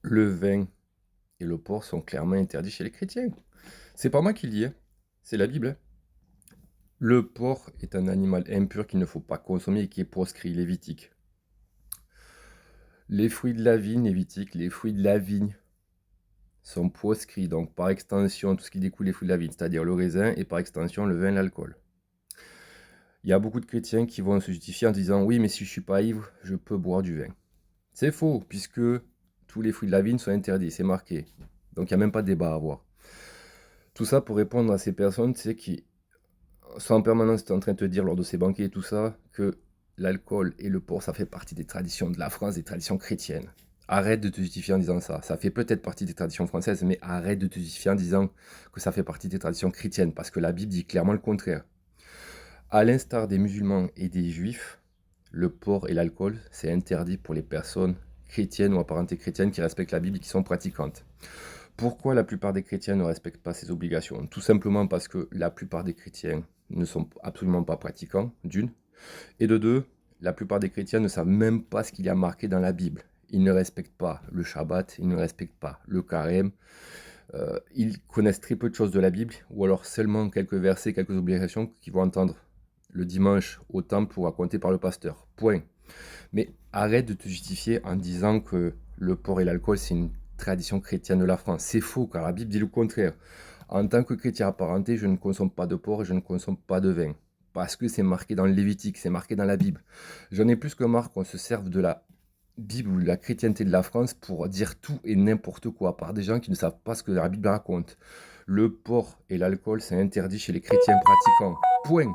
Le vin et le porc sont clairement interdits chez les chrétiens. C'est pas moi qui le dis, hein, c'est la Bible, hein. Le porc est un animal impur qu'il ne faut pas consommer et qui est proscrit, lévitique. Les fruits de la vigne, lévitique, les fruits de la vigne sont proscrits, donc par extension, tout ce qui découle des fruits de la vigne, c'est-à-dire le raisin et par extension le vin et l'alcool. Il y a beaucoup de chrétiens qui vont se justifier en disant oui, mais si je suis pas ivre, je peux boire du vin. C'est faux, puisque tous les fruits de la vigne sont interdits, c'est marqué. Donc il n'y a même pas de débat à avoir. Tout ça pour répondre à ces personnes, c'est qui sont en permanence en train de te dire lors de ces banquets et tout ça, que l'alcool et le porc, ça fait partie des traditions de la France, des traditions chrétiennes. Arrête de te justifier en disant ça. Ça fait peut-être partie des traditions françaises, mais arrête de te justifier en disant que ça fait partie des traditions chrétiennes, parce que la Bible dit clairement le contraire. À l'instar des musulmans et des juifs, le porc et l'alcool, c'est interdit pour les personnes chrétiennes ou apparentées chrétiennes qui respectent la Bible et qui sont pratiquantes. Pourquoi la plupart des chrétiens ne respectent pas ces obligations? Tout simplement parce que la plupart des chrétiens ne sont absolument pas pratiquants, d'une. Et de deux, la plupart des chrétiens ne savent même pas ce qu'il y a marqué dans la Bible. Ils ne respectent pas le Shabbat, ils ne respectent pas le carême. Ils connaissent très peu de choses de la Bible, ou alors seulement quelques versets, quelques obligations qu'ils vont entendre le dimanche au temple ou raconté par le pasteur. Point. Mais arrête de te justifier en disant que le porc et l'alcool, c'est une tradition chrétienne de la France. C'est faux, car la Bible dit le contraire. En tant que chrétien apparenté, je ne consomme pas de porc et je ne consomme pas de vin. Parce que c'est marqué dans le Lévitique, c'est marqué dans la Bible. J'en ai plus que marre qu'on se serve de la Bible ou de la chrétienté de la France pour dire tout et n'importe quoi, par des gens qui ne savent pas ce que la Bible raconte. Le porc et l'alcool, c'est interdit chez les chrétiens pratiquants. Point.